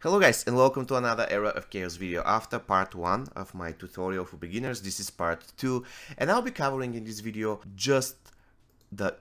Hello guys, and welcome to another Era of Chaos video. After part 1 of my tutorial for beginners, this is part 2, and I'll be covering in this video just the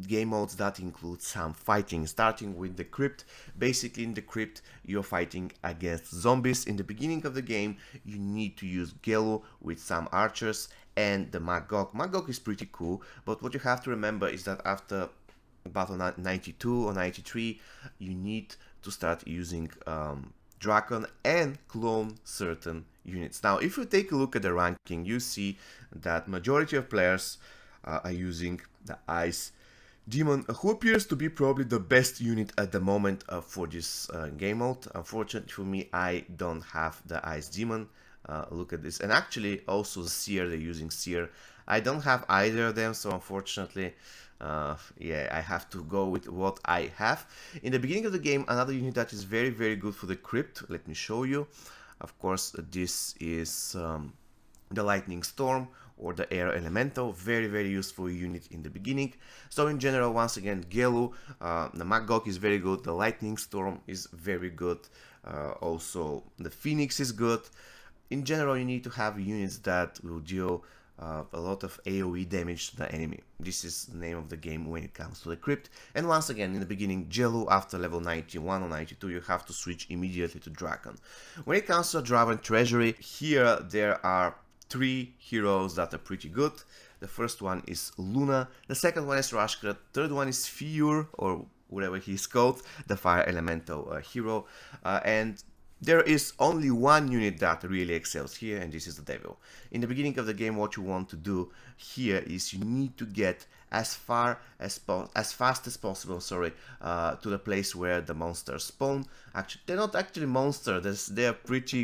game modes that include some fighting, starting with the Crypt. Basically in the Crypt you're fighting against zombies. In the beginning of the game you need to use Gelu with some archers and the Magog. Magog is pretty cool, but what you have to remember is that after battle 92 or 93 you need to start using Dragon and clone certain units. Now if you take a look at the ranking, you see that majority of players are using the Ice Demon, who appears to be probably the best unit at the moment for this game mode. Unfortunately for me, I don't have the Ice Demon. Look at this, and actually also the Seer, they're using Seer. I don't have either of them, so unfortunately yeah, I have to go with what I have. In the beginning of the game, another unit that is very good for the Crypt, let me show you. Of course, this is the Lightning Storm or the Air Elemental, very useful unit in the beginning. So in general, once again, Gelu, the Magog is very good, the Lightning Storm is very good, also the Phoenix is good. In general, you need to have units that will deal a lot of AoE damage to the enemy. This is the name of the game when it comes to the Crypt. And once again, in the beginning, Gelu, after level 91 or 92, you have to switch immediately to Dragon. When it comes to Dwarven Treasury, here there are 3 heroes that are pretty good. The first one is Luna, the second one is Rashkra, third one is Fiur, or whatever he's called, the Fire Elemental hero, and there is only one unit that really excels here, and this is the Devil. In the beginning of the game, what you want to do here is you need to get as fast as possible, sorry, to the place where the monsters spawn. Actually, they're not actually monsters; they're pretty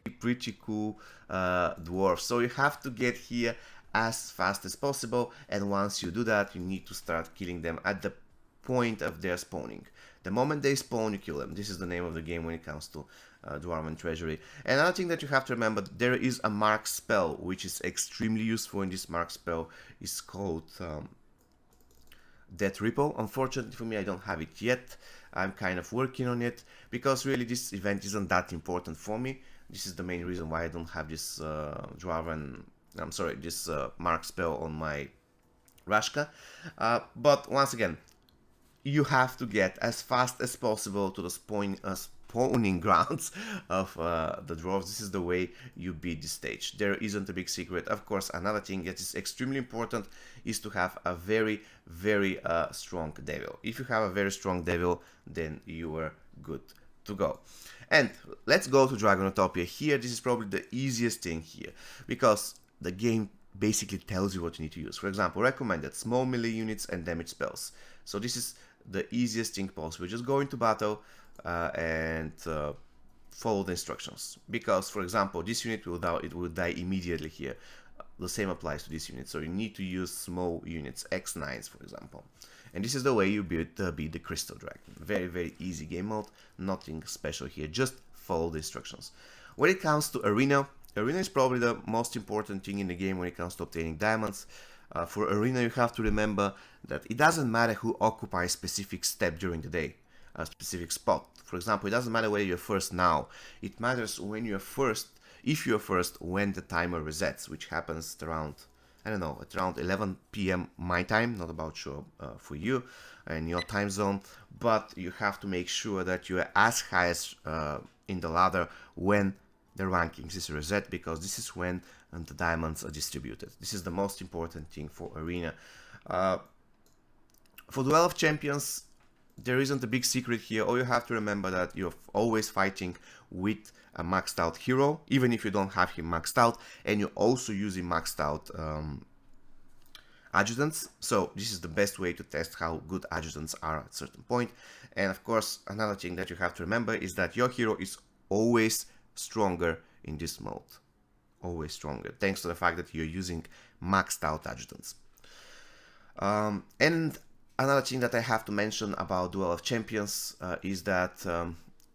cool dwarves. So you have to get here as fast as possible, and once you do that, you need to start killing them at the point of their spawning. The moment they spawn, you kill them. This is the name of the game when it comes to Dwarven Treasury. Another thing that you have to remember, there is a mark spell which is extremely useful. In this mark spell is called Death Ripple. Unfortunately for me, I don't have it yet. I'm kind of working on it because really this event isn't that important for me. This is the main reason why I don't have this this mark spell on my Rashka. But once again, you have to get as fast as possible to the spawning grounds of the dwarves. This is the way you beat this stage. There isn't a big secret. Of course, another thing that is extremely important is to have a very strong devil. If you have a very strong devil, then you are good to go. And let's go to Dragonotopia. Here, this is probably the easiest thing here, because the game basically tells you what you need to use. For example, recommended small melee units and damage spells. So this is the easiest thing possible. Just go into battle and follow the instructions. Because, for example, this unit will die immediately here. The same applies to this unit. So you need to use small units, X9s, for example. And this is the way you beat the Crystal Dragon. Very easy game mode. Nothing special here. Just follow the instructions. When it comes to Arena, Arena is probably the most important thing in the game when it comes to obtaining diamonds. For Arena, you have to remember that it doesn't matter who occupies a specific step during the day, a specific spot. For example, it doesn't matter whether you're first now. It matters when you're first, if you're first, when the timer resets, which happens around, I don't know, at around 11 p.m. my time, not about sure for you and your time zone, but you have to make sure that you are as high as in the ladder when the rankings is reset, because this is when the diamonds are distributed. This is the most important thing for Arena. For Duel of Champions, there isn't a big secret here. All you have to remember that you're always fighting with a maxed out hero, even if you don't have him maxed out, and you're also using maxed out adjutants. So this is the best way to test how good adjutants are at a certain point. And of course, another thing that you have to remember is that your hero is always stronger in this mode. Always stronger, thanks to the fact that you're using maxed out adjutants. And another thing that I have to mention about Duel of Champions is that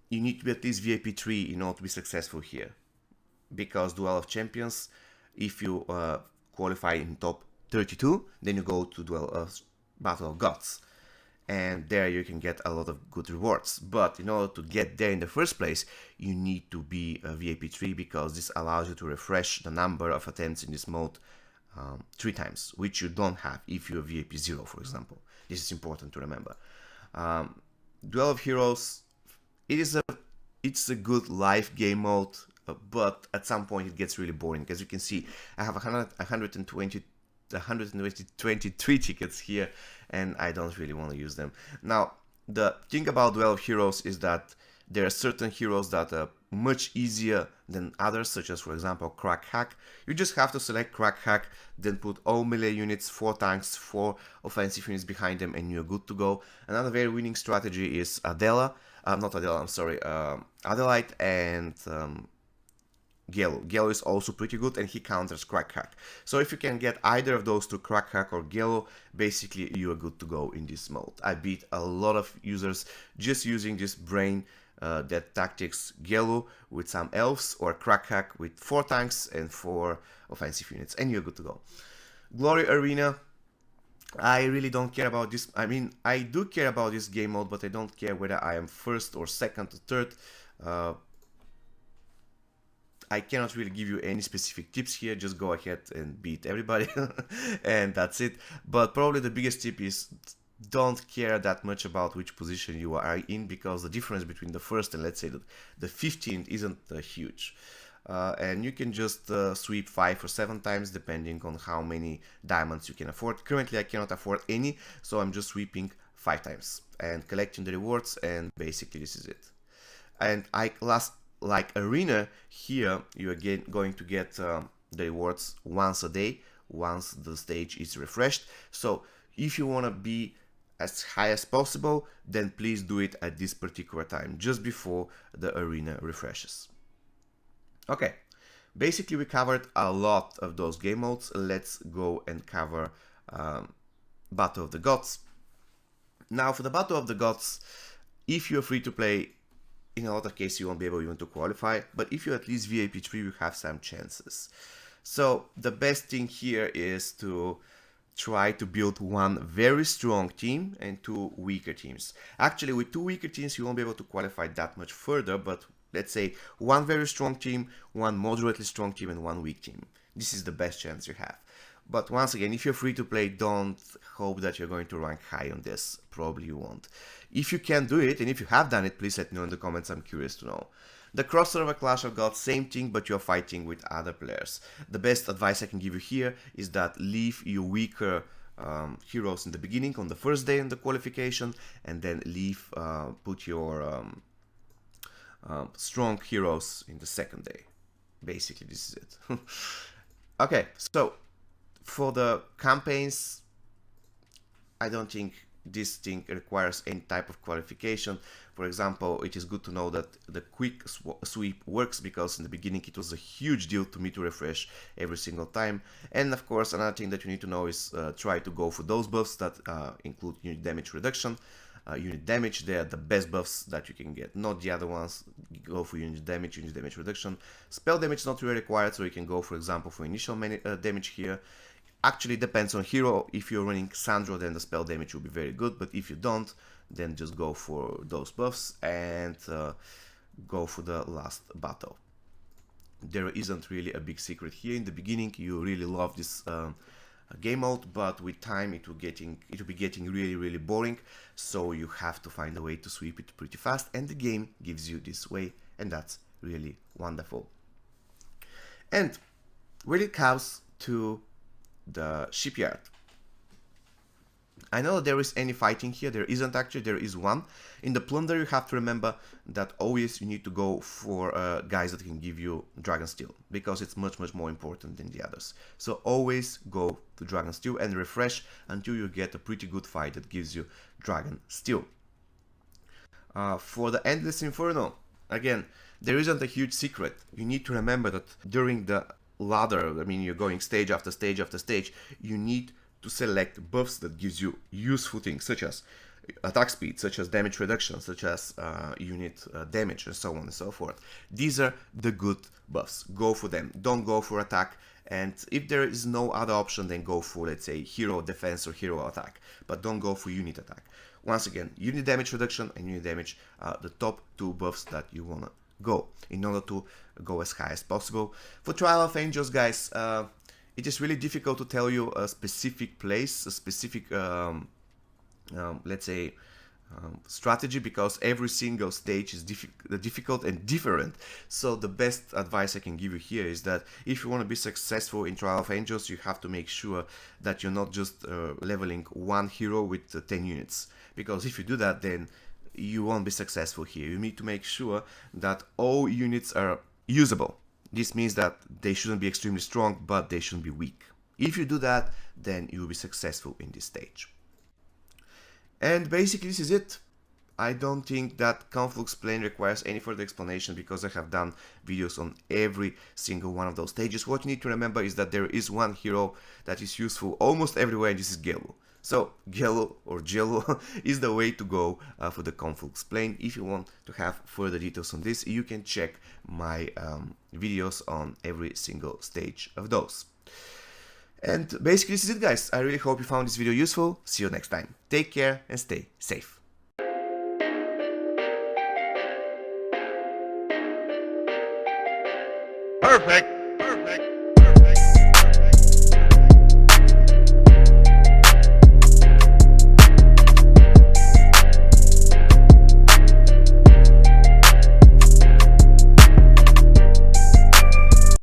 you need to be at least VIP 3 in order to be successful here. Because Duel of Champions, if you qualify in top 32, then you go to Battle of Gods. and there you can get a lot of good rewards. But in order to get there in the first place, you need to be a VIP 3, because this allows you to refresh the number of attempts in this mode 3 times, which you don't have if you're VIP 0, for example. This is important to remember. Duel of Heroes, it's a good live game mode, but at some point it gets really boring. As you can see, I have 123 tickets here, and I don't really want to use them. Now, the thing about Duel of Heroes is that there are certain heroes that are much easier than others, such as, for example, Crack Hack. You just have to select Crack Hack, then put all melee units, 4 tanks, 4 offensive units behind them, and you're good to go. Another very winning strategy is Adela. Not Adela, I'm sorry, Adelaide and Gelo. Gelo is also pretty good, and he counters Crack Hack. So if you can get either of those two, Crack Hack or Gelo, basically you are good to go in this mode. I beat a lot of users just using this brain dead tactics Gelo with some elves, or Crack Hack with 4 tanks and 4 offensive units, and you're good to go. Glory Arena, I really don't care about this. I mean, I do care about this game mode, but I don't care whether I am first or second or third. I cannot really give you any specific tips here, just go ahead and beat everybody and that's it. But probably the biggest tip is don't care that much about which position you are in, because the difference between the first and, let's say, the 15th isn't huge. And you can just sweep 5 or 7 times depending on how many diamonds you can afford. Currently I cannot afford any, so I'm just sweeping 5 times and collecting the rewards, and basically this is it. And like Arena, here you are going to get the rewards once a day, once the stage is refreshed. So if you want to be as high as possible, then please do it at this particular time, just before the Arena refreshes. Okay, basically we covered a lot of those game modes. Let's go and cover Battle of the Gods. Now for the Battle of the Gods, if you're free to play, in a lot of cases you won't be able even to qualify, but if you're at least VIP 3, you have some chances. So the best thing here is to try to build one very strong team and 2 weaker teams. Actually, with 2 weaker teams you won't be able to qualify that much further, but let's say 1 very strong team, 1 moderately strong team, and 1 weak team. This is the best chance you have. But once again, if you're free to play, don't hope that you're going to rank high on this. Probably you won't. If you can do it, and if you have done it, please let me know in the comments. I'm curious to know. The cross-server Clash of Gods, same thing, but you're fighting with other players. The best advice I can give you here is that leave your weaker heroes in the beginning, on the first day in the qualification, and then put your strong heroes in the second day. Basically, this is it. Okay, so for the campaigns, I don't think this thing requires any type of qualification. For example, it is good to know that the quick sweep works, because in the beginning it was a huge deal to me to refresh every single time. And of course, another thing that you need to know is try to go for those buffs that include unit damage reduction. Unit damage, they are the best buffs that you can get, not the other ones. Go for unit damage reduction. Spell damage is not really required, so you can go, for example, for initial damage here. Actually, depends on hero. If you're running Sandro, then the spell damage will be very good, but if you don't, then just go for those buffs and go for the last battle. There isn't really a big secret here. In the beginning, you really love this game mode, but with time it will be getting really boring, so you have to find a way to sweep it pretty fast, and the game gives you this way, and that's really wonderful. And when it comes to the Shipyard, I know that there is any fighting here. There isn't actually, there is one. In the Plunder, you have to remember that always you need to go for guys that can give you Dragon Steel, because it's much more important than the others. So always go to Dragon Steel and refresh until you get a pretty good fight that gives you Dragon Steel. For the Endless Inferno, again, there isn't a huge secret. You need to remember that during the ladder, I mean, you're going stage after stage after stage, you need to select buffs that gives you useful things, such as attack speed, such as damage reduction, such as unit damage, and so on and so forth. These are the good buffs. Go for them. Don't go for attack. And if there is no other option, then go for, let's say, hero defense or hero attack. But don't go for unit attack. once again, unit damage reduction and unit damage, the top two buffs that you want to go in order to go as high as possible. For Trial of Angels, guys, it is really difficult to tell you a specific place, a specific, let's say, strategy, because every single stage is difficult and different. So the best advice I can give you here is that if you want to be successful in Trial of Angels, you have to make sure that you're not just leveling one hero with 10 units, because if you do that, then you won't be successful here. You need to make sure that all units are usable. This means that they shouldn't be extremely strong, but they shouldn't be weak. If you do that, then you will be successful in this stage. And basically this is it. I don't think that Conflux Plane requires any further explanation, because I have done videos on every single one of those stages. What you need to remember is that there is one hero that is useful almost everywhere, and this is Gelu. So Gelu or Gelu is the way to go for the Conflux Plane. If you want to have further details on this, you can check my videos on every single stage of those. And basically this is it, guys. I really hope you found this video useful. See you next time. Take care and stay safe. Perfect.